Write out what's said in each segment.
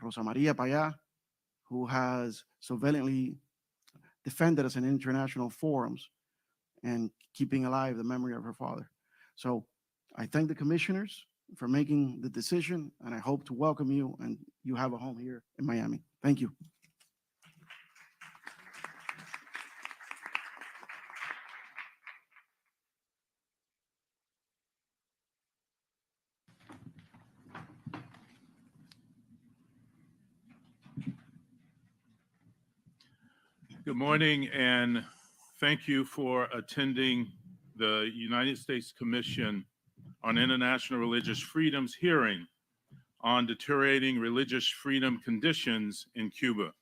Rosa Maria Payá, who has so valiantly defended us in international forums and keeping alive the memory of her father. So I thank the commissioners for making the decision, and I hope to welcome you, and you have a home here in Miami. Thank you. Good morning, and thank you for attending the United States Commission on International Religious Freedoms hearing on deteriorating religious freedom conditions in Cuba.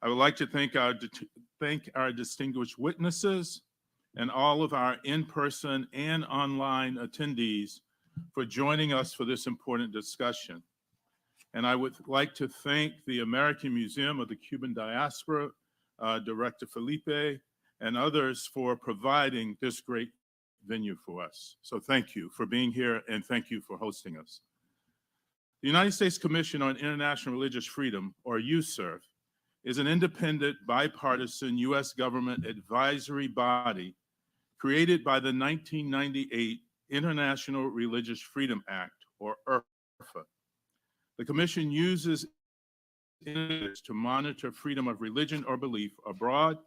I would like to thank our distinguished witnesses and all of our in-person and online attendees for joining us for this important discussion. And I would like to thank the American Museum of the Cuban Diaspora, Director Felipe, and others for providing this great venue for us. So thank you for being here, and thank you for hosting us. The United States Commission on International Religious Freedom, or USCIRF, is an independent, bipartisan U.S. government advisory body created by the 1998 International Religious Freedom Act, or IRFA. The Commission uses to monitor freedom of religion or belief abroad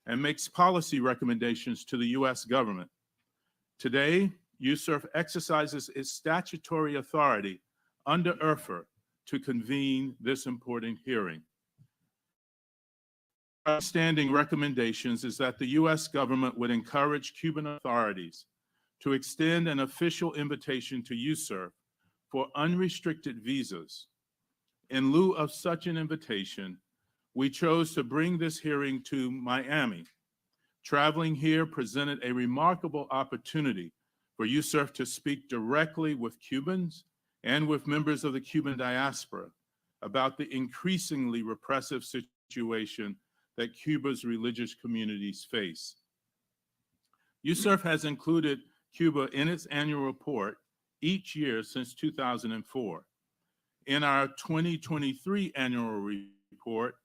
and makes policy recommendations to the U.S. government. Today, USCIRF exercises its statutory authority under IRFA to convene this important hearing. Our standing recommendations is that the U.S. government would encourage Cuban authorities to extend an official invitation to USCIRF for unrestricted visas. In lieu of such an invitation, we chose to bring this hearing to Miami. Traveling here presented a remarkable opportunity for USCIRF to speak directly with Cubans and with members of the Cuban diaspora about the increasingly repressive situation that Cuba's religious communities face. USCIRF has included Cuba in its annual report each year since 2004. In our 2023 annual report,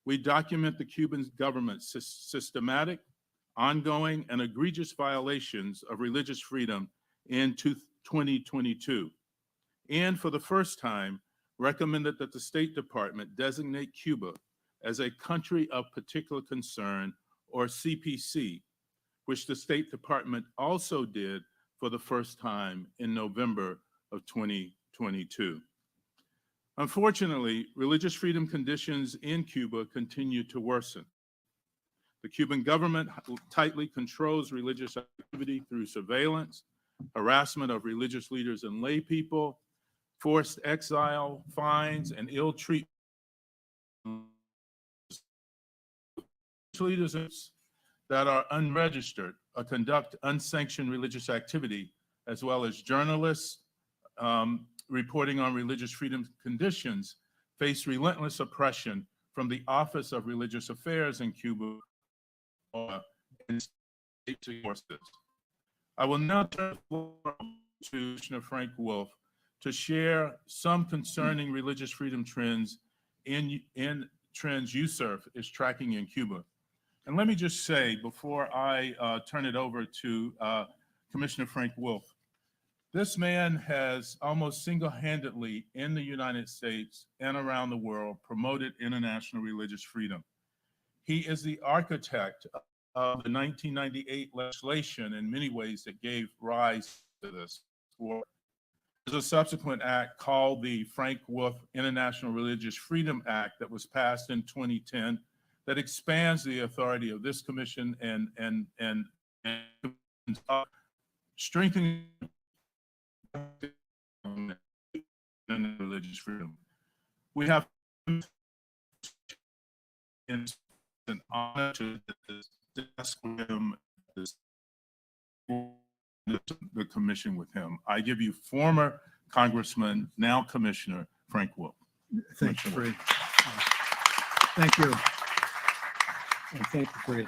we document the Cuban government's systematic, ongoing, and egregious violations of religious freedom in 2022. And for the first time, recommended that the State Department designate Cuba as a country of particular concern, or CPC, which the State Department also did for the first time in November of 2022. Unfortunately, religious freedom conditions in Cuba continue to worsen. The Cuban government tightly controls religious activity through surveillance, harassment of religious leaders and lay people, forced exile, fines, and ill treatment. Leaders that are unregistered or conduct unsanctioned religious activity, as well as journalists reporting on religious freedom conditions, face relentless oppression from the Office of Religious Affairs in Cuba and state forces. I will now turn the floor to Commissioner Frank Wolf to share some concerning religious freedom trends in trends USCIRF is tracking in Cuba. And let me just say, before I turn it over to Commissioner Frank Wolf, this man has almost single-handedly in the United States and around the world promoted international religious freedom. He is the architect of the 1998 legislation in many ways that gave rise to this. There's a subsequent act called the Frank Wolf International Religious Freedom Act that was passed in 2010 that expands the authority of this commission and strengthening religious freedom. We have an honor to discuss the commission with him. I give you former Congressman, now Commissioner Frank Wolf. Thank you, Fred. Thank you. And thank you, Fred.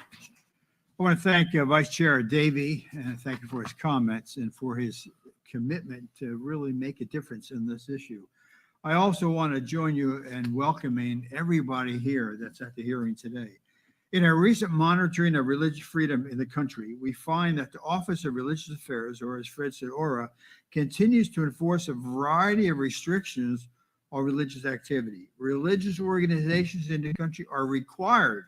I want to thank Vice Chair Davey, and thank you for his comments and for his commitment to really make a difference in this issue. I also want to join you in welcoming everybody here that's at the hearing today. In our recent monitoring of religious freedom in the country, we find that the Office of Religious Affairs, or as Fred said, ORA, continues to enforce a variety of restrictions on religious activity. Religious organizations in the country are required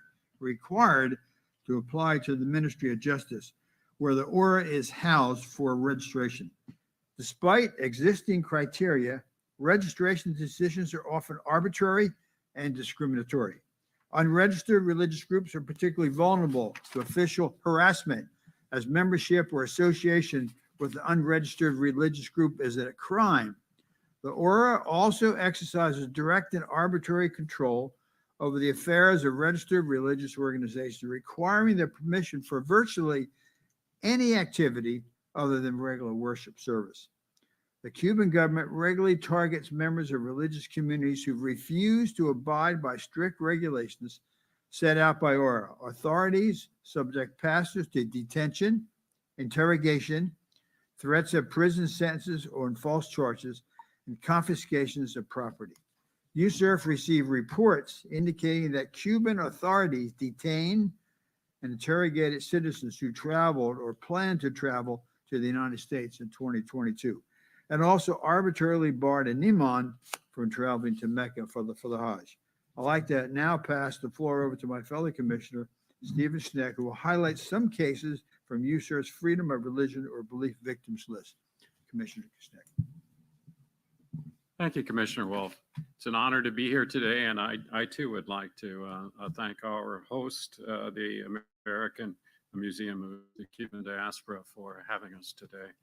to apply to the Ministry of Justice, where the ORA is housed for registration. Despite existing criteria, registration decisions are often arbitrary and discriminatory. Unregistered religious groups are particularly vulnerable to official harassment, as membership or association with an unregistered religious group is a crime. The ORA also exercises direct and arbitrary control over the affairs of registered religious organizations, requiring their permission for virtually any activity other than regular worship service. The Cuban government regularly targets members of religious communities who refuse to abide by strict regulations set out by ORA. Authorities subject pastors to detention, interrogation, threats of prison sentences or false charges, and confiscations of property. USCIRF received reports indicating that Cuban authorities detained and interrogated citizens who traveled or planned to travel to the United States in 2022, and also arbitrarily barred an imam from traveling to Mecca for the Hajj. I'd like to now pass the floor over to my fellow commissioner, Stephen Schneck, who will highlight some cases from USCIRF's Freedom of Religion or Belief Victims List. Commissioner Schneck. Thank you, Commissioner Wolf. It's an honor to be here today, and I too would like to thank our host, the American Museum of the Cuban Diaspora, for having us today.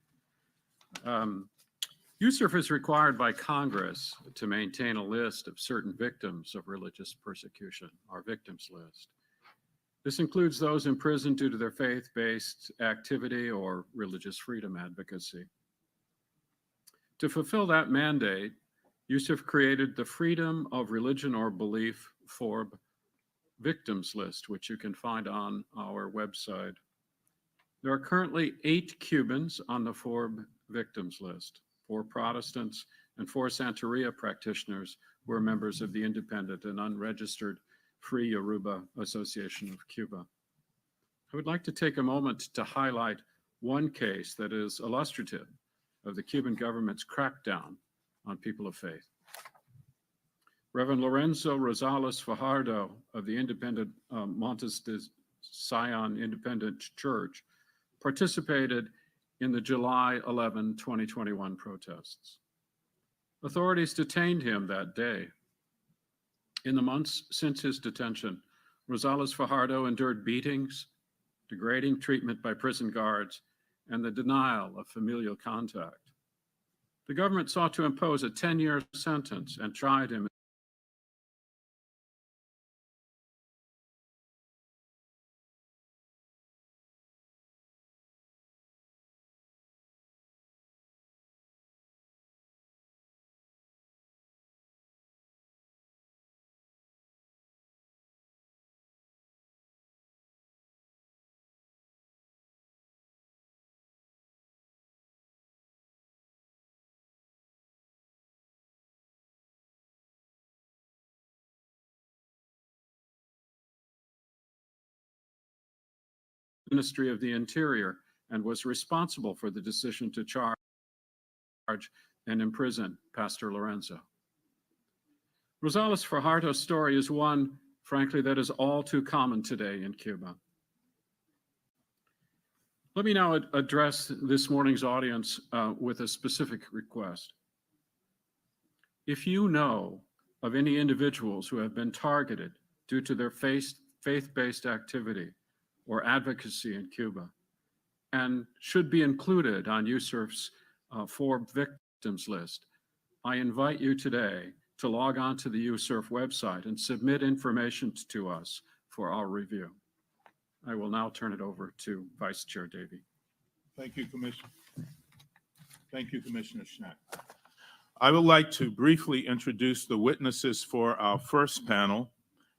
USCIRF is required by Congress to maintain a list of certain victims of religious persecution, our victims list. This includes those imprisoned due to their faith-based activity or religious freedom advocacy. To fulfill that mandate, USCIRF created the Freedom of Religion or Belief FORB Victims List, which you can find on our website. There are currently 8 Cubans on the FORB Victims List, 4 Protestants and 4 Santeria practitioners who are members of the independent and unregistered Free Yoruba Association of Cuba. I would like to take a moment to highlight one case that is illustrative of the Cuban government's crackdown on people of faith. Reverend Lorenzo Rosales Fajardo of the independent Montes de Sion Independent Church participated in the July 11, 2021 protests. Authorities detained him that day. In the months since his detention, Rosales Fajardo endured beatings, degrading treatment by prison guards, and the denial of familial contact. The government sought to impose a 10-year sentence and tried him Ministry of the Interior and was responsible for the decision to charge and imprison Pastor Lorenzo. Rosales Fajardo's story is one, frankly, that is all too common today in Cuba. Let me now address this morning's audience with a specific request. If you know of any individuals who have been targeted due to their faith-based activity or advocacy in Cuba and should be included on USCIRF's FORB Victims List, I invite you today to log on to the USCIRF website and submit information to us for our review. I will now turn it over to Vice Chair Davey. Thank you, Commissioner. Thank you, Commissioner Schneck. I would like to briefly introduce the witnesses for our first panel.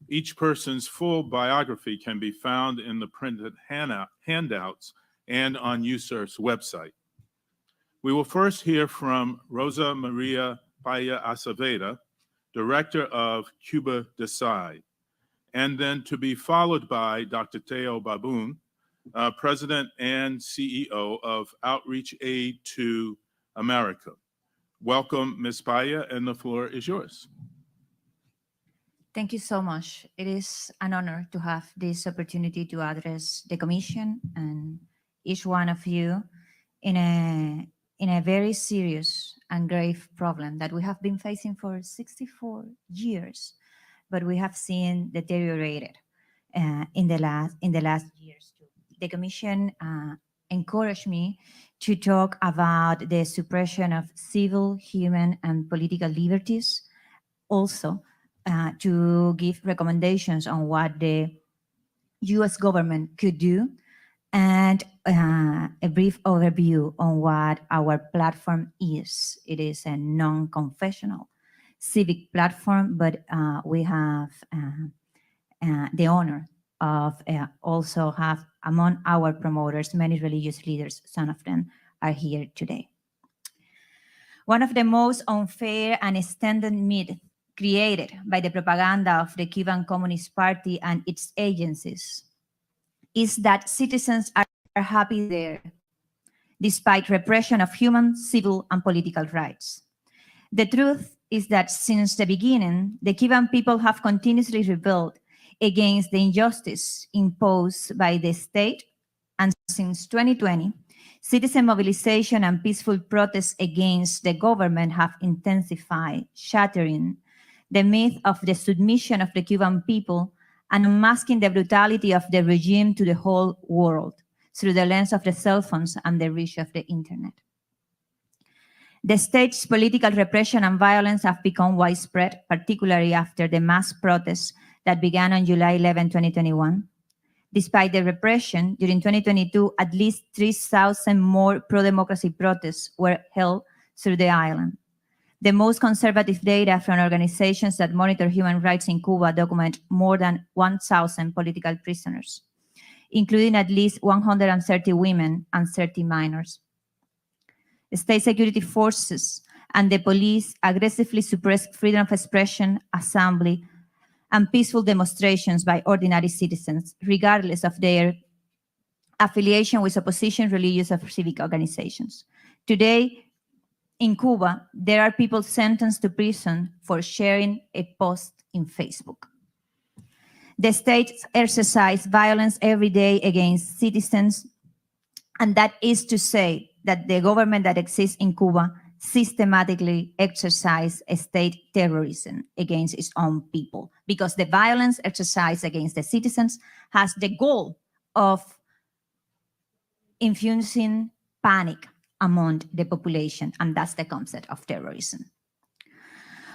Each person's full biography can be found in the printed handouts and on USCIRF's website. We will first hear from Rosa Maria Paya Aceveda, Director of Cuba Desde, and then to be followed by Dr. Teo Baboon, President and CEO of Outreach Aid to America. Welcome, Ms. Paya, and the floor is yours. Thank you so much. It is an honor to have this opportunity to address the Commission and each one of you in a very serious and grave problem that we have been facing for 64 years, but we have seen deteriorated in the last years too. The Commission encouraged me to talk about the suppression of civil, human, and political liberties, also to give recommendations on what the US government could do, and a brief overview on what our platform is. It is a non-confessional civic platform, but we have the honor of also have among our promoters many religious leaders. Some of them are here today. One of the most unfair and extended myths created by the propaganda of the Cuban Communist Party and its agencies is that citizens are happy there, despite repression of human, civil, and political rights. The truth is that since the beginning, the Cuban people have continuously rebelled against the injustice imposed by the state, and since 2020, citizen mobilization and peaceful protests against the government have intensified, shattering the myth of the submission of the Cuban people and unmasking the brutality of the regime to the whole world through the lens of the cell phones and the reach of the internet. The state's political repression and violence have become widespread, particularly after the mass protests that began on July 11, 2021. Despite the repression, during 2022, at least 3,000 more pro-democracy protests were held through the island. The most conservative data from organizations that monitor human rights in Cuba document more than 1,000 political prisoners, including at least 130 women and 30 minors. State security forces and the police aggressively suppress freedom of expression, assembly, and peaceful demonstrations by ordinary citizens, regardless of their affiliation with opposition, religious, or civic organizations. Today, in Cuba, there are people sentenced to prison for sharing a post in Facebook. The state exercises violence every day against citizens, and that is to say that the government that exists in Cuba systematically exercises state terrorism against its own people, because the violence exercised against the citizens has the goal of infusing panic among the population, and that's the concept of terrorism.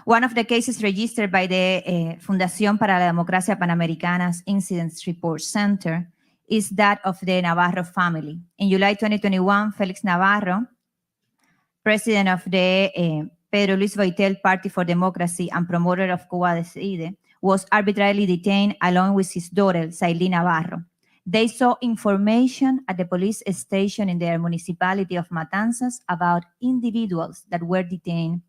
One of the cases registered by the Fundación para la Democracia Panamericana's Incidents Report Center is that of the Navarro family. In July 2021, Felix Navarro, president of the Pedro Luis Boitel Party for Democracy and promoter of Cuba Desde, was arbitrarily detained along with his daughter, Sailí Navarro. They saw information at the police station in their municipality of Matanzas about individuals that were detained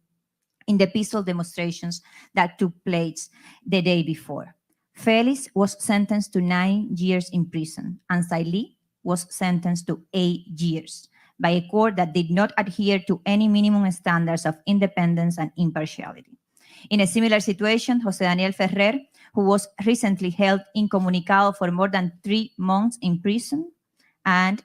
in the peaceful demonstrations that took place the day before. Felix was sentenced to 9 years in prison, and Sailí was sentenced to 8 years by a court that did not adhere to any minimum standards of independence and impartiality. In a similar situation, José Daniel Ferrer, who was recently held incommunicado for more than 3 months in prison, and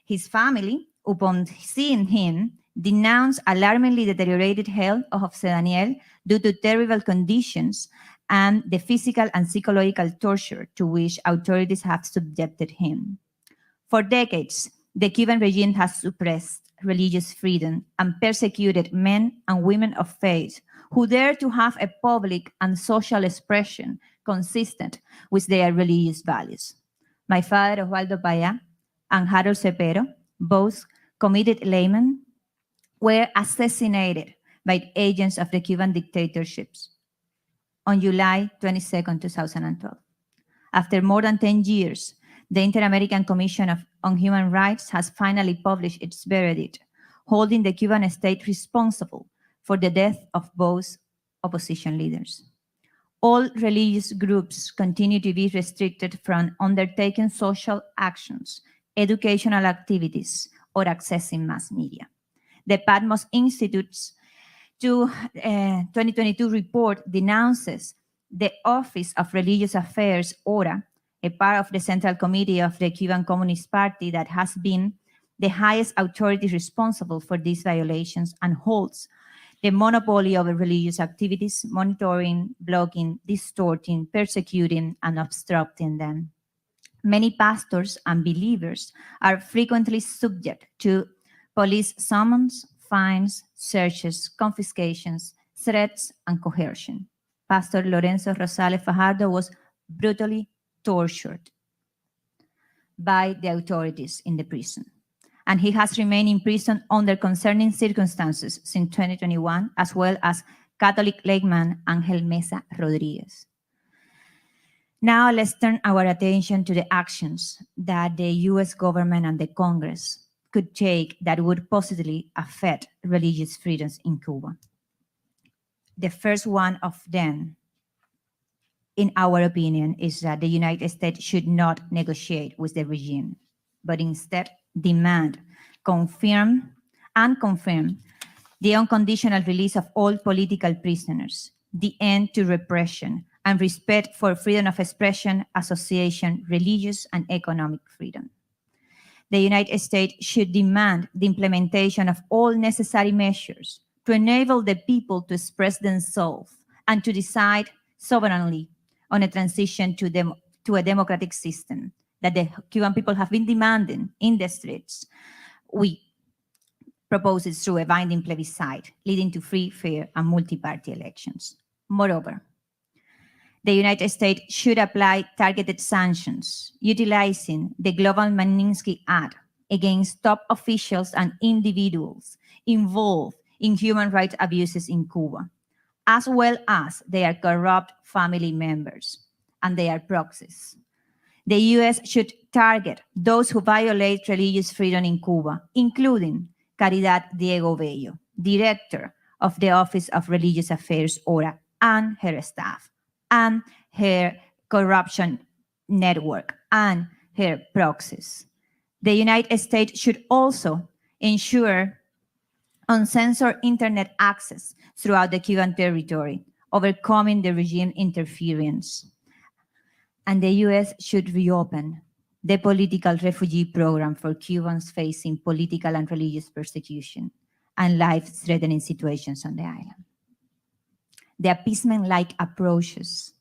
his family, upon seeing him, denounced alarmingly deteriorated health of José Daniel due to terrible conditions and the physical and psychological torture to which authorities have subjected him. For decades, the Cuban regime has suppressed religious freedom and persecuted men and women of faith who dare to have a public and social expression consistent with their religious values. My father, Osvaldo Paya, and Harold Cepero, both committed laymen, were assassinated by agents of the Cuban dictatorships on July 22, 2012. After more than 10 years, the Inter-American Commission on Human Rights has finally published its verdict, holding the Cuban state responsible for the death of both opposition leaders. All religious groups continue to be restricted from undertaking social actions, educational activities, or accessing mass media. The Patmos Institute's 2022 report denounces the Office of Religious Affairs, ORA, a part of the Central Committee of the Cuban Communist Party that has been the highest authority responsible for these violations and holds the monopoly over religious activities, monitoring, blocking, distorting, persecuting, and obstructing them. Many pastors and believers are frequently subject to police summons, fines, searches, confiscations, threats, and coercion. Pastor Lorenzo Rosales Fajardo was brutally tortured by the authorities in the prison, and he has remained in prison under concerning circumstances since 2021, as well as Catholic layman Angel Mesa Rodriguez. Now let's turn our attention to the actions that the US government and the Congress could take that would positively affect religious freedoms in Cuba. The first one of them, in our opinion, is that the United States should not negotiate with the regime, but instead demand, confirm the unconditional release of all political prisoners, the end to repression, and respect for freedom of expression, association, religious and economic freedom. The United States should demand the implementation of all necessary measures to enable the people to express themselves and to decide sovereignly on a transition to a democratic system that the Cuban people have been demanding in the streets. We propose it through a binding plebiscite, leading to free, fair, and multi-party elections. Moreover, the United States should apply targeted sanctions, utilizing the Global Magnitsky Act against top officials and individuals involved in human rights abuses in Cuba, as well as their corrupt family members and their proxies. The US should target those who violate religious freedom in Cuba, including Caridad Diego Bello, director of the Office of Religious Affairs, ORA, and her staff, and her corruption network, and her proxies. The United States should also ensure uncensored internet access throughout the Cuban territory, overcoming the regime interference. And the US should reopen the political refugee program for Cubans facing political and religious persecution and life-threatening situations on the island. The appeasement-like approaches,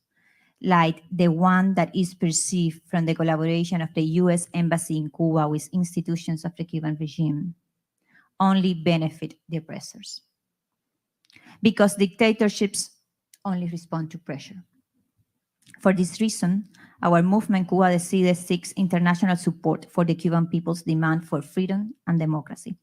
like the one that is perceived from the collaboration of the US Embassy in Cuba with institutions of the Cuban regime, only benefit the oppressors, because dictatorships only respond to pressure. For this reason, our movement Cuba Desde seeks international support for the Cuban people's demand for freedom and democracy.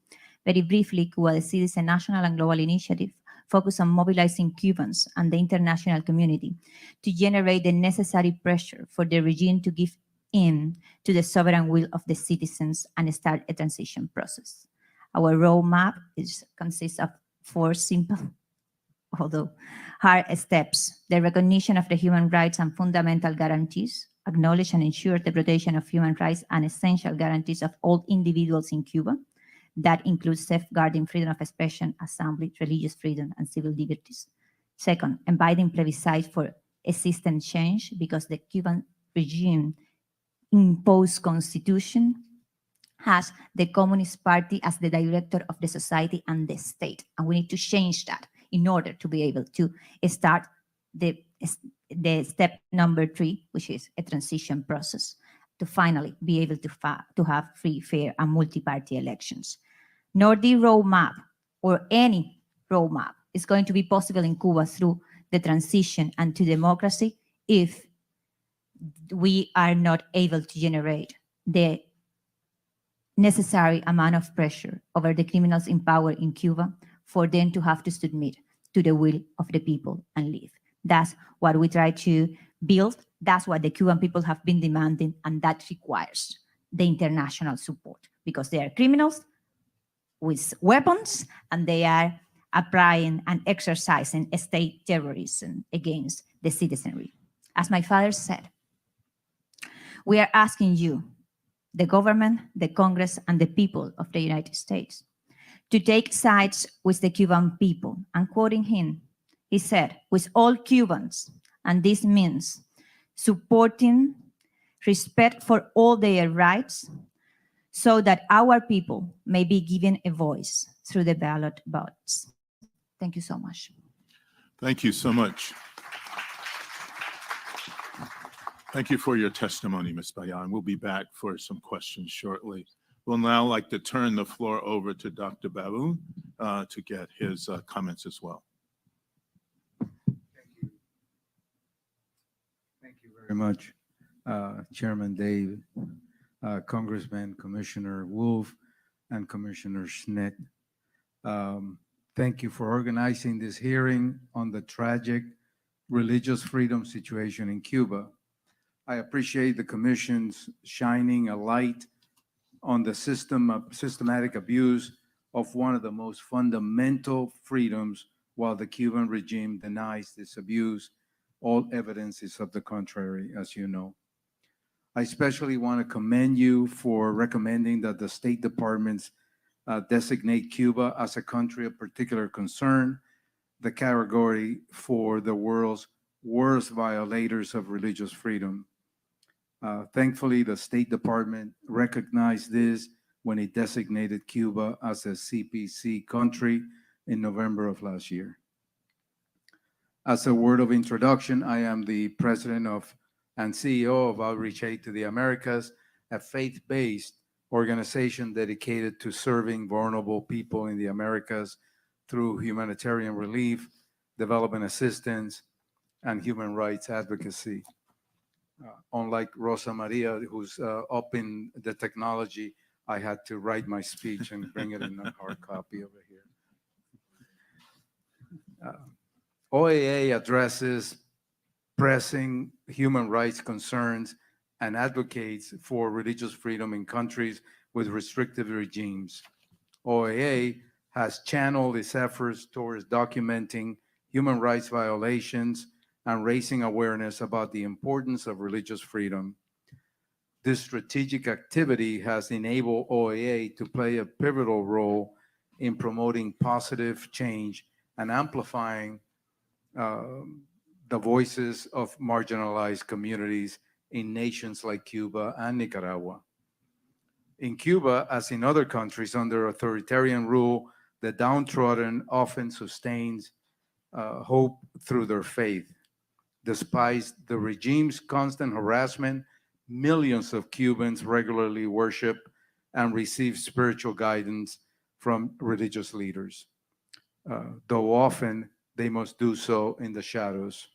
Very briefly, Cuba Desde is a national and global initiative focused on mobilizing Cubans and the international community to generate the necessary pressure for the regime to give in to the sovereign will of the citizens and start a transition process. Our roadmap consists of 4 simple, although hard steps: the recognition of the human rights and fundamental guarantees, acknowledge and ensure the protection of human rights and essential guarantees of all individuals in Cuba. That includes safeguarding freedom of expression, assembly, religious freedom, and civil liberties. Second, inviting plebiscite for a system change, because the Cuban regime imposed constitution has the Communist Party as the director of the society and the state. And we need to change that in order to be able to start the step number 3, which is a transition process, to finally be able to have free, fair, and multi-party elections. Nor the roadmap or any roadmap is going to be possible in Cuba through the transition and to democracy if we are not able to generate the necessary amount of pressure over the criminals in power in Cuba for them to have to submit to the will of the people and leave. That's what we try to build. That's what the Cuban people have been demanding, and that requires the international support, because they are criminals with weapons and they are applying and exercising state terrorism against the citizenry. As my father said, we are asking you, the government, the Congress, and the people of the United States, to take sides with the Cuban people. And quoting him, he said, with all Cubans, and this means supporting respect for all their rights so that our people may be given a voice through the ballot votes. Thank you so much. Thank you so much. Thank you for your testimony, Ms. Bayan. We'll be back for some questions shortly. We'll now like to turn the floor over to Dr. Baboon to get his comments as well. Thank you very much, Chairman Dave, Congressman Commissioner Wolf, and Commissioner Schmidt. Thank you for organizing this hearing on the tragic religious freedom situation in Cuba. I appreciate the Commission's shining a light on the systematic abuse of one of the most fundamental freedoms, while the Cuban regime denies this abuse. All evidence is of the contrary, as you know. I especially want to commend you for recommending that the State Departments designate Cuba as a country of particular concern, the category for the world's worst violators of religious freedom. Thankfully, the State Department recognized this when it designated Cuba as a CPC country in November of last year. As a word of introduction, I am the president of and CEO of Outreach Aid to the Americas, a faith-based organization dedicated to serving vulnerable people in the Americas through humanitarian relief, development assistance, and human rights advocacy. Unlike Rosa Maria, who's up in the technology, I had to write my speech and bring it in a hard copy over here. OAA addresses pressing human rights concerns and advocates for religious freedom in countries with restrictive regimes. OAA has channeled its efforts towards documenting human rights violations and raising awareness about the importance of religious freedom. This strategic activity has enabled OAA to play a pivotal role in promoting positive change and amplifying the voices of marginalized communities in nations like Cuba and Nicaragua. In Cuba, as in other countries under authoritarian rule, the downtrodden often sustains hope through their faith. Despite the regime's constant harassment, millions of Cubans regularly worship and receive spiritual guidance from religious leaders, though often they must do so in the shadows.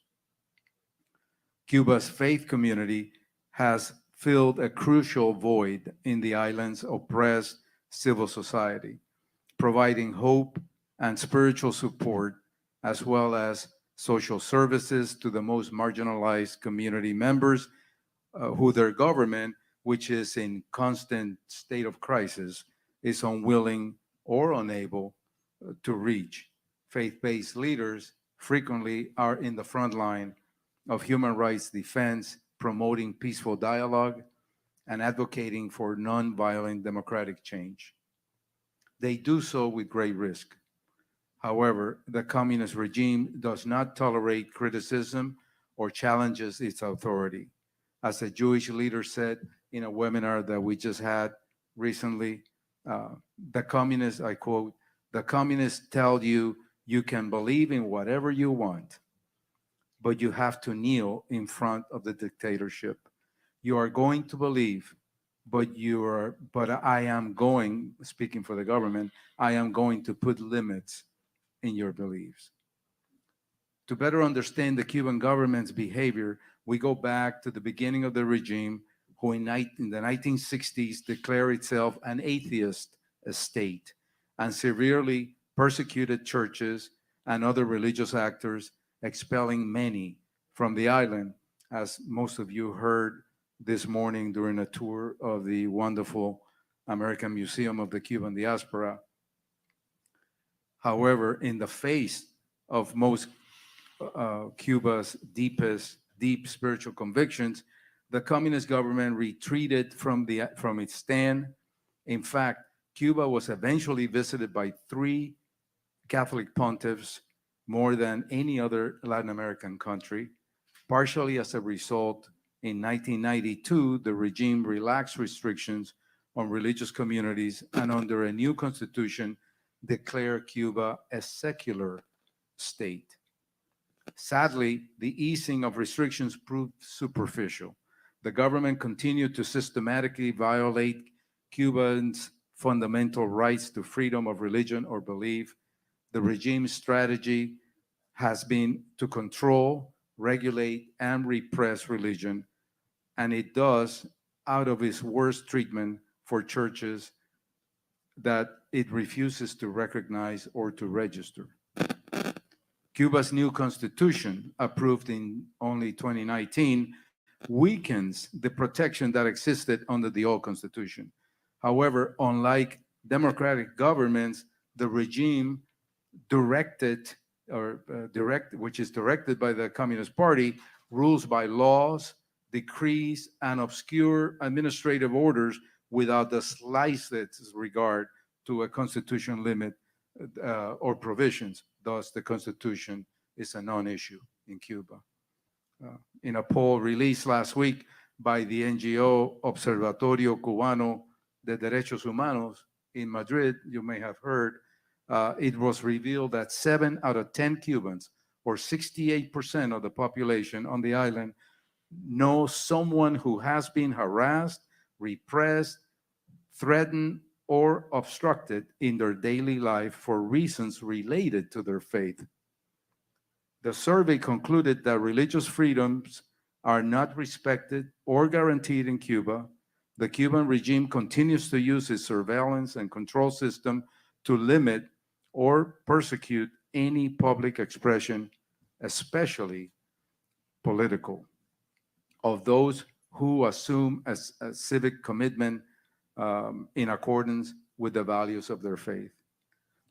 Cuba's faith community has filled a crucial void in the island's oppressed civil society, providing hope and spiritual support, as well as social services to the most marginalized community members who their government, which is in constant state of crisis, is unwilling or unable to reach. Faith-based leaders frequently are in the front line of human rights defense, promoting peaceful dialogue and advocating for nonviolent democratic change. They do so with great risk. However, the communist regime does not tolerate criticism or challenges its authority. As a Jewish leader said in a webinar that we just had recently, the communists, I quote, "The communists tell you you can believe in whatever you want, but you have to kneel in front of the dictatorship. You are going to believe, but I am going," speaking for the government, "I am going to put limits in your beliefs." To better understand the Cuban government's behavior, we go back to the beginning of the regime, who in the 1960s declared itself an atheist state and severely persecuted churches and other religious actors, expelling many from the island, as most of you heard this morning during a tour of the wonderful American Museum of the Cuban Diaspora. However, in the face of most Cuba's deep spiritual convictions, the communist government retreated from its stand. In fact, Cuba was eventually visited by 3 Catholic pontiffs, more than any other Latin American country. Partially as a result, in 1992, the regime relaxed restrictions on religious communities and under a new constitution declared Cuba a secular state. Sadly, the easing of restrictions proved superficial. The government continued to systematically violate Cubans' fundamental rights to freedom of religion or belief. The regime's strategy has been to control, regulate, and repress religion, and it does out of its worst treatment for churches that it refuses to recognize or to register. Cuba's new constitution, approved in only 2019, weakens the protection that existed under the old constitution. However, unlike democratic governments, the regime which is directed by the Communist Party, rules by laws, decrees, and obscure administrative orders without the slightest regard to a constitutional limit or provisions. Thus, the Constitution is a non-issue in Cuba. In a poll released last week by the NGO Observatorio Cubano de Derechos Humanos in Madrid, you may have heard, it was revealed that 7 out of 10 Cubans, or 68% of the population on the island, know someone who has been harassed, repressed, threatened, or obstructed in their daily life for reasons related to their faith. The survey concluded that religious freedoms are not respected or guaranteed in Cuba. The Cuban regime continues to use its surveillance and control system to limit or persecute any public expression, especially political, of those who assume a civic commitment in accordance with the values of their faith.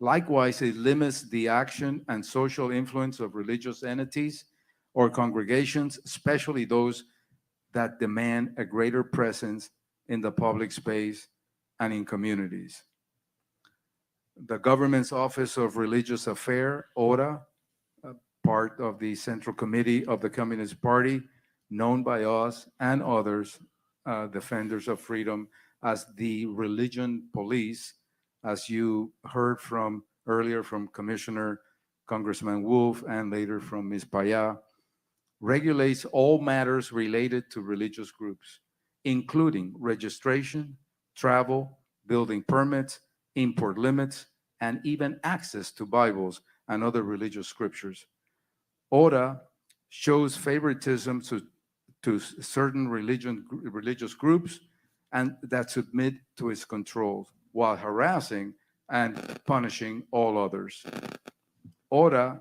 Likewise, it limits the action and social influence of religious entities or congregations, especially those that demand a greater presence in the public space and in communities. The government's Office of Religious Affairs, ORA, part of the Central Committee of the Communist Party, known by us and others, defenders of freedom, as the religion police, as you heard from earlier from Commissioner Congressman Wolf and later from Ms. Payá, regulates all matters related to religious groups, including registration, travel, building permits, import limits, and even access to Bibles and other religious scriptures. ORA shows favoritism to certain religious groups and that submit to its controls, while harassing and punishing all others. ORA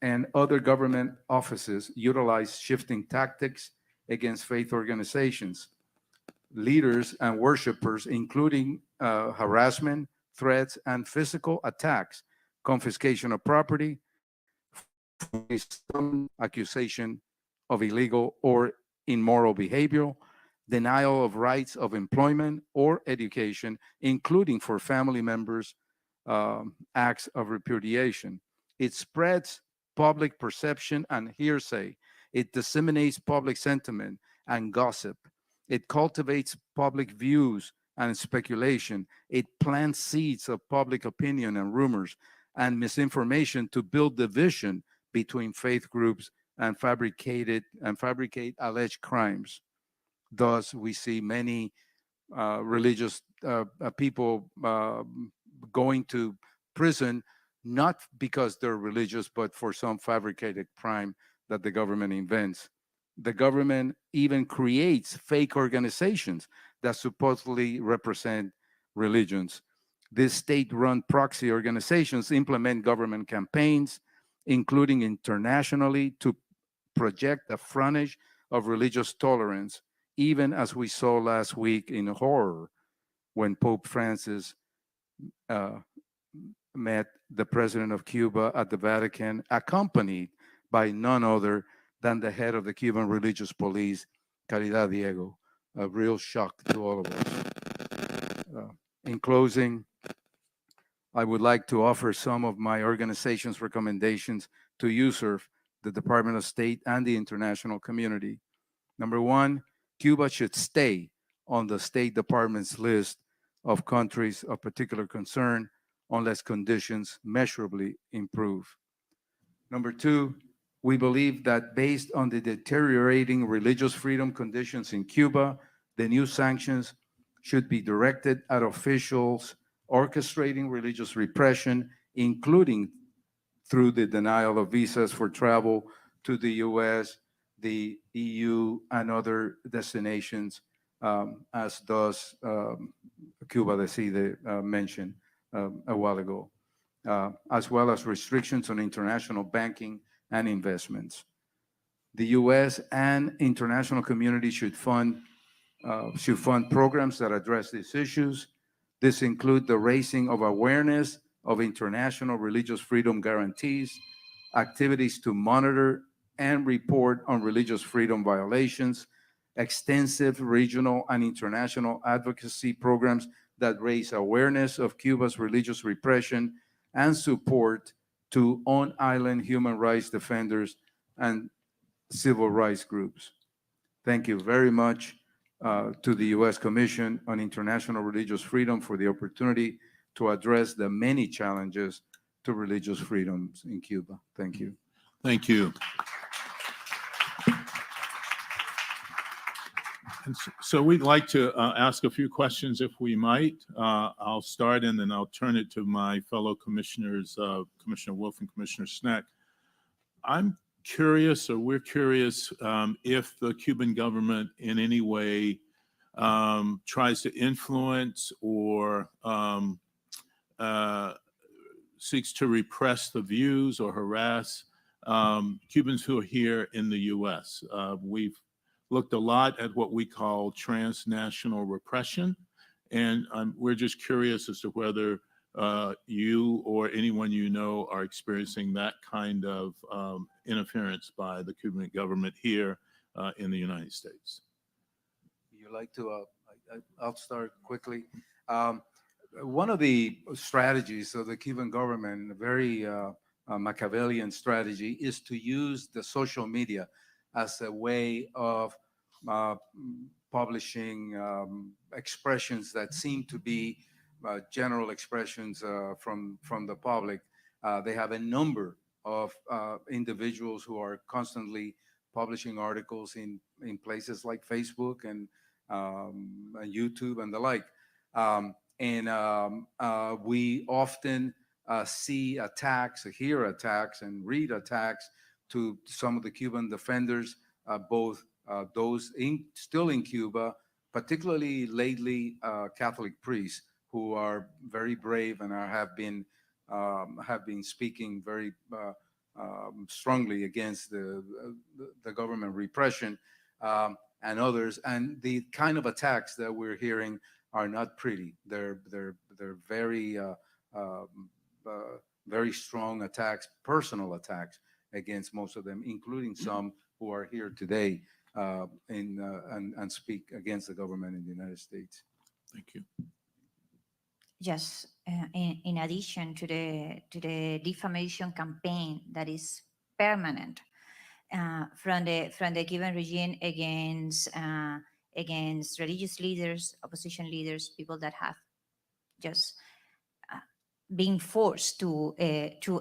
and other government offices utilize shifting tactics against faith organizations, leaders, and worshipers, including harassment, threats, and physical attacks, confiscation of property, accusation of illegal or immoral behavior, denial of rights of employment or education, including for family members, acts of repudiation. It spreads public perception and hearsay. It disseminates public sentiment and gossip. It cultivates public views and speculation. It plants seeds of public opinion and rumors and misinformation to build division between faith groups and fabricate alleged crimes. Thus, we see many religious people going to prison, not because they're religious, but for some fabricated crime that the government invents. The government even creates fake organizations that supposedly represent religions. These state-run proxy organizations implement government campaigns, including internationally, to project a frontage of religious tolerance, even as we saw last week in horror when Pope Francis met the president of Cuba at the Vatican, accompanied by none other than the head of the Cuban religious police, Caridad Diego. A real shock to all of us. In closing, I would like to offer some of my organization's recommendations to USERF, the Department of State, and the international community. Number one, Cuba should stay on the State Department's list of countries of particular concern unless conditions measurably improve. Number two, we believe that based on the deteriorating religious freedom conditions in Cuba, the new sanctions should be directed at officials orchestrating religious repression, including through the denial of visas for travel to the US, the EU, and other destinations, as does Cuba, Desde mentioned a while ago, as well as restrictions on international banking and investments. The US and international community should fund programs that address these issues. This include the raising of awareness of international religious freedom guarantees, activities to monitor and report on religious freedom violations, extensive regional and international advocacy programs that raise awareness of Cuba's religious repression and support to on-island human rights defenders and civil rights groups. Thank you very much to the U.S. Commission on International Religious Freedom for the opportunity to address the many challenges to religious freedoms in Cuba. Thank you. Thank you. And so we'd like to ask a few questions if we might. I'll start and then I'll turn it to my fellow commissioners, Commissioner Wolf and Commissioner Sneck. I'm curious, or we're curious, if the Cuban government in any way tries to influence or seeks to repress the views or harass Cubans who are here in the U.S. We've looked a lot at what we call transnational repression, and we're just curious as to whether you or anyone you know are experiencing that kind of interference by the Cuban government here in the United States. You like to, I'll start quickly. One of the strategies of the Cuban government, a very Machiavellian strategy, is to use the social media as a way of publishing expressions that seem to be general expressions from the public. They have a number of individuals who are constantly publishing articles in places like Facebook and YouTube and the like. We often see attacks, hear attacks, and read attacks to some of the Cuban defenders, both those still in Cuba, particularly lately Catholic priests who are very brave and have been speaking very strongly against the government repression and others. And the kind of attacks that we're hearing are not pretty. They're very very strong attacks, personal attacks against most of them, including some who are here today and speak against the government in the United States. Thank you. Yes, in addition to the defamation campaign that is permanent from the Cuban regime against religious leaders, opposition leaders, people that have just been forced to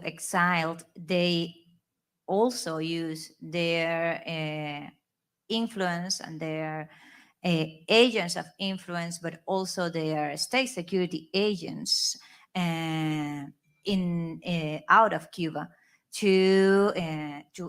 exile, they also use their influence and their agents of influence, but also their state security agents out of Cuba to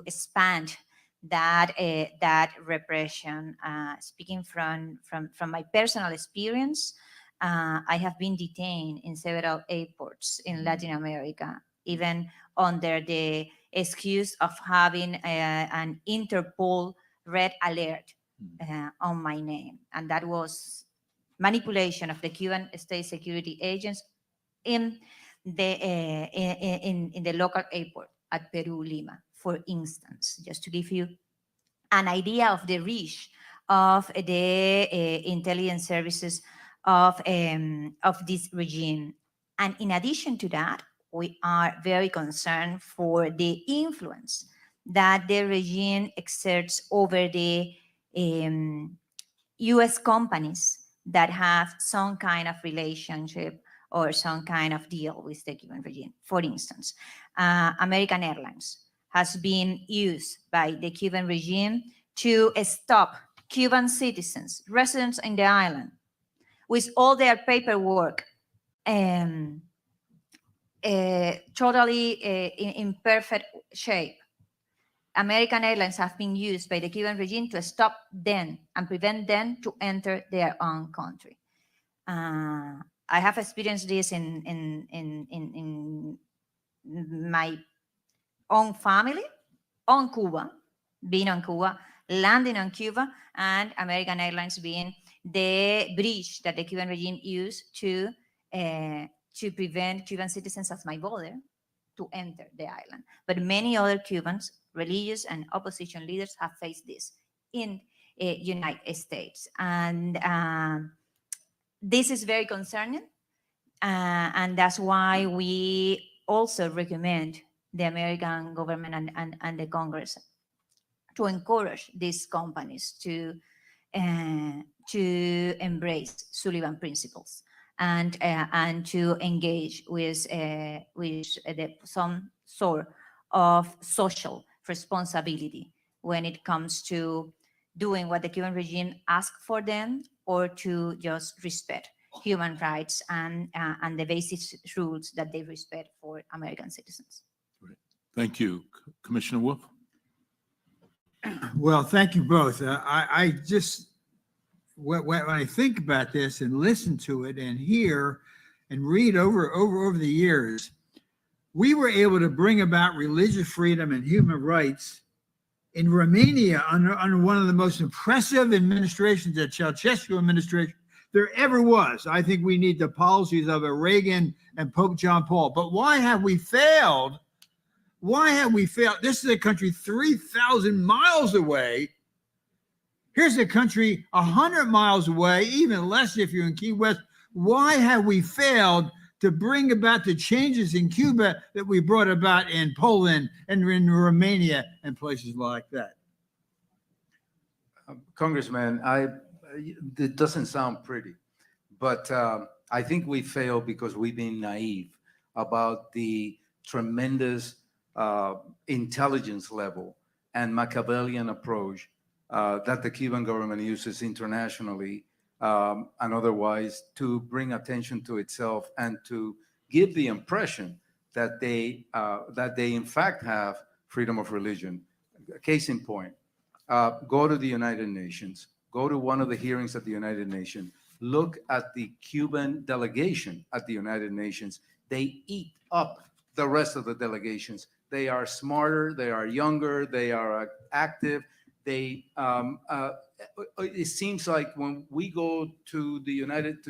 expand that repression. Speaking from my personal experience, I have been detained in several airports in Latin America, even under the excuse of having an Interpol red alert on my name. And that was manipulation of the Cuban state security agents in the local airport at Peru, Lima, for instance, just to give you an idea of the reach of the intelligence services of this regime. And in addition to that, we are very concerned for the influence that the regime exerts over the US companies that have some kind of relationship or some kind of deal with the Cuban regime. For instance, American Airlines has been used by the Cuban regime to stop Cuban citizens, residents in the island, with all their paperwork totally in perfect shape. American Airlines have been used by the Cuban regime to stop them and prevent them to enter their own country. I have experienced this in my own family, on Cuba, being on Cuba, landing on Cuba, and American Airlines being the bridge that the Cuban regime used to prevent Cuban citizens of my border to enter the island. But many other Cubans, religious and opposition leaders, have faced this in United States. And this is very concerning. And that's why we also recommend the American government and the Congress to encourage these companies to embrace Sullivan principles and to engage with some sort of social responsibility when it comes to doing what the Cuban regime asks for them, or to just respect human rights and the basic rules that they respect for American citizens. Thank you. Commissioner Wolf? Well, thank you both. I just, when I think about this and listen to it and hear and read over the years, we were able to bring about religious freedom and human rights in Romania under one of the most impressive administrations, the Ceausescu administration, there ever was. I think we need the policies of a Reagan and Pope John Paul. But why have we failed? Why have we failed? This is a country 3,000 miles away. Here's a country 100 miles away, even less if you're in Key West. Why have we failed to bring about the changes in Cuba that we brought about in Poland and in Romania and places like that? Congressman, it doesn't sound pretty, but I think we fail because we've been naive about the tremendous intelligence level and Machiavellian approach that the Cuban government uses internationally and otherwise to bring attention to itself and to give the impression that they in fact have freedom of religion. Case in point, go to the United Nations, go to one of the hearings at the United Nations, look at the Cuban delegation at the United Nations. They eat up the rest of the delegations. They are smarter, they are younger, they are active. They it seems like when we go to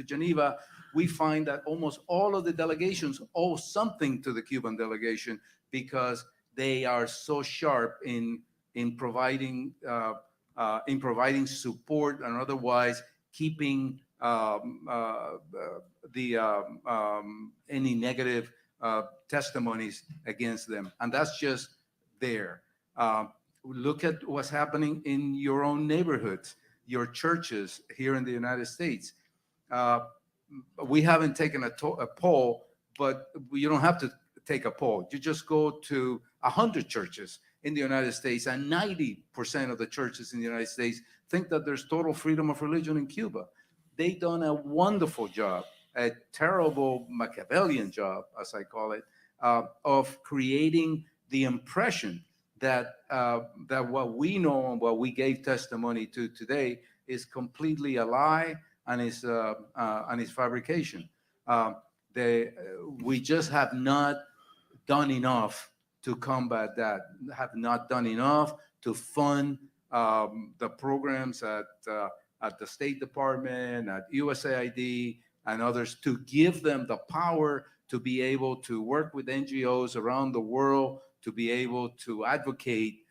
Geneva, we find that almost all of the delegations owe something to the Cuban delegation because they are so sharp in providing support and otherwise keeping any negative testimonies against them, and that's just there. Look at what's happening in your own neighborhoods, your churches here in the United States. We haven't taken a poll, but you don't have to take a poll. You just go to 100 churches in the United States, and 90% of the churches in the United States think that there's total freedom of religion in Cuba. They've done a wonderful job, a terrible Machiavellian job, as I call it, of creating the impression that what we know and what we gave testimony to today is completely a lie and is fabrication. We just have not done enough to combat that, have not done enough to fund the programs at the State Department, at USAID, and others to give them the power to be able to work with NGOs around the world, to be able to advocate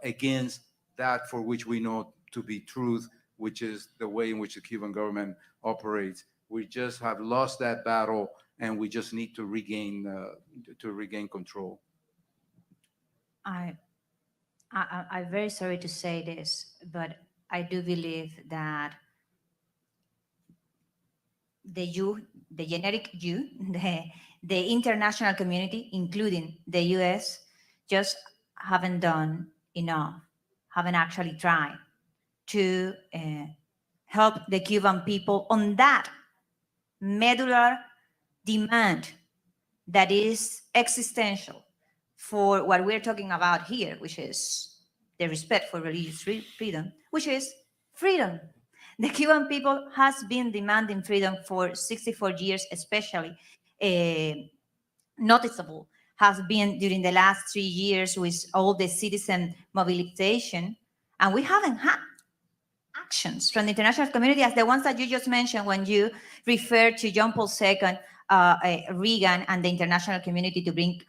against that for which we know to be truth, which is the way in which the Cuban government operates. We just have lost that battle, and we just need to regain control. I'm very sorry to say this, but I do believe that the generic you, the international community, including the US, just haven't done enough, haven't actually tried to help the Cuban people on that medular demand that is existential for what we're talking about here, which is the respect for religious freedom, which is freedom. The Cuban people has been demanding freedom for 64 years, especially noticeable has been during the last 3 years with all the citizen mobilization. And we haven't had actions from the international community as the ones that you just mentioned when you referred to John Paul II, Reagan, and the international community to bring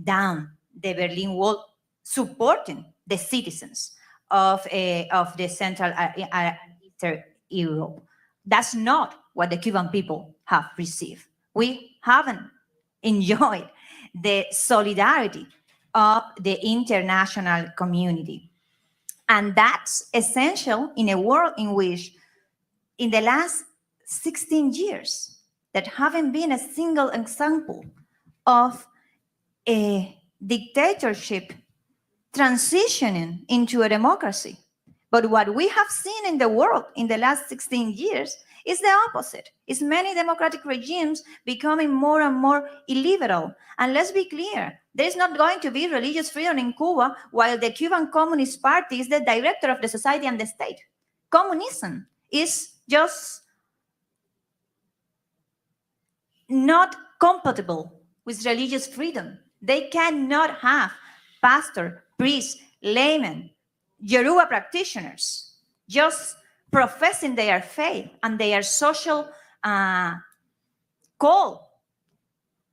down the Berlin Wall, supporting the citizens of the Central Eastern Europe. That's not what the Cuban people have received. We haven't enjoyed the solidarity of the international community. And that's essential in a world in which, in the last 16 years, there haven't been a single example of a dictatorship transitioning into a democracy. But what we have seen in the world in the last 16 years is the opposite. It's many democratic regimes becoming more and more illiberal. And let's be clear, there is not going to be religious freedom in Cuba while the Cuban Communist Party is the director of the society and the state. Communism is just not compatible with religious freedom. They cannot have pastor, priest, laymen, Yoruba practitioners just professing their faith and their social call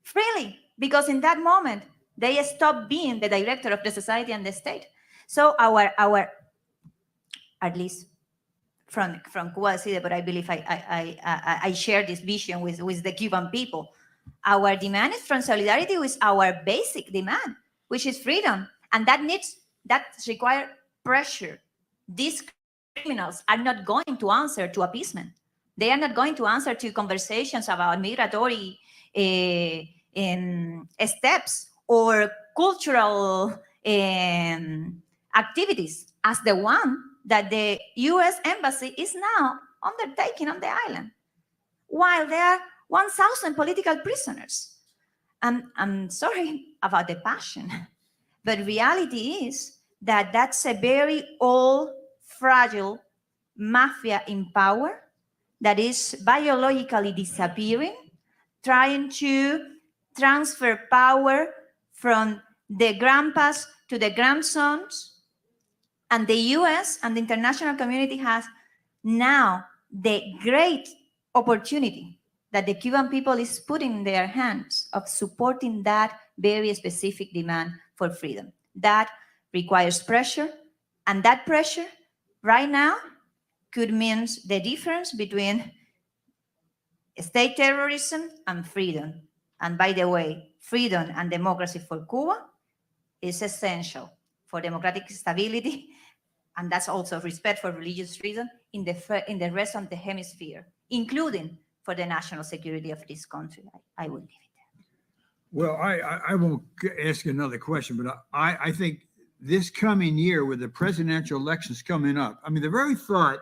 freely, because in that moment they stop being the director of the society and the state. So our at least from Cuba, but I believe I share this vision with the Cuban people. Our demand is from solidarity with our basic demand, which is freedom, and that requires pressure. These criminals are not going to answer to appeasement. They are not going to answer to conversations about migratory steps or cultural activities as the one that the U.S. Embassy is now undertaking on the island, while there are 1,000 political prisoners. I'm sorry about the passion, but reality is that that's a very old, fragile mafia in power that is biologically disappearing, trying to transfer power from the grandpas to the grandsons. And the US and the international community has now the great opportunity that the Cuban people is putting in their hands of supporting that very specific demand for freedom. That requires pressure, and that pressure right now could mean the difference between state terrorism and freedom. And by the way, freedom and democracy for Cuba is essential for democratic stability, and that's also respect for religious freedom in the rest of the hemisphere, including for the national security of this country. I will leave it there. Well, I won't ask another question, but I think this coming year with the presidential elections coming up, I mean, the very thought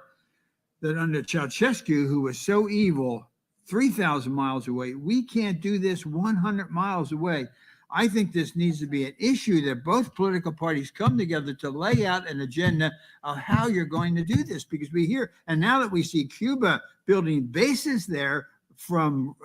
that under Ceausescu, who was so evil 3,000 miles away, we can't do this 100 miles away. I think this needs to be an issue that both political parties come together to lay out an agenda of how you're going to do this, because we hear, and now that we see Cuba building bases there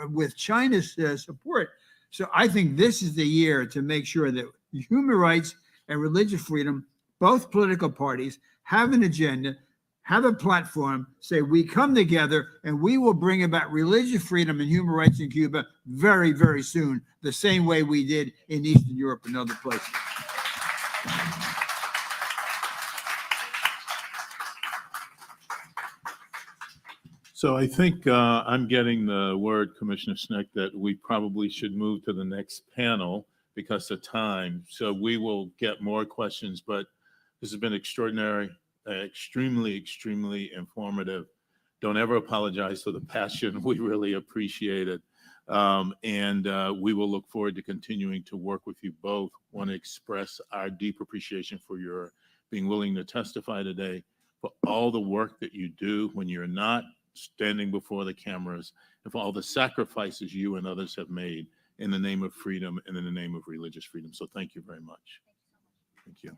with China's support. So I think this is the year to make sure that human rights and religious freedom, both political parties have an agenda, have a platform, say we come together and we will bring about religious freedom and human rights in Cuba very, very soon, the same way we did in Eastern Europe and other places. So I think I'm getting the word, Commissioner Sneck, that we probably should move to the next panel because of time. So we will get more questions, but this has been extraordinary, extremely, extremely informative. Don't ever apologize for the passion. We really appreciate it. And we will look forward to continuing to work with you both. Want to express our deep appreciation for your being willing to testify today, for all the work that you do when you're not standing before the cameras, and for all the sacrifices you and others have made in the name of freedom and in the name of religious freedom. So thank you very much. Thank you.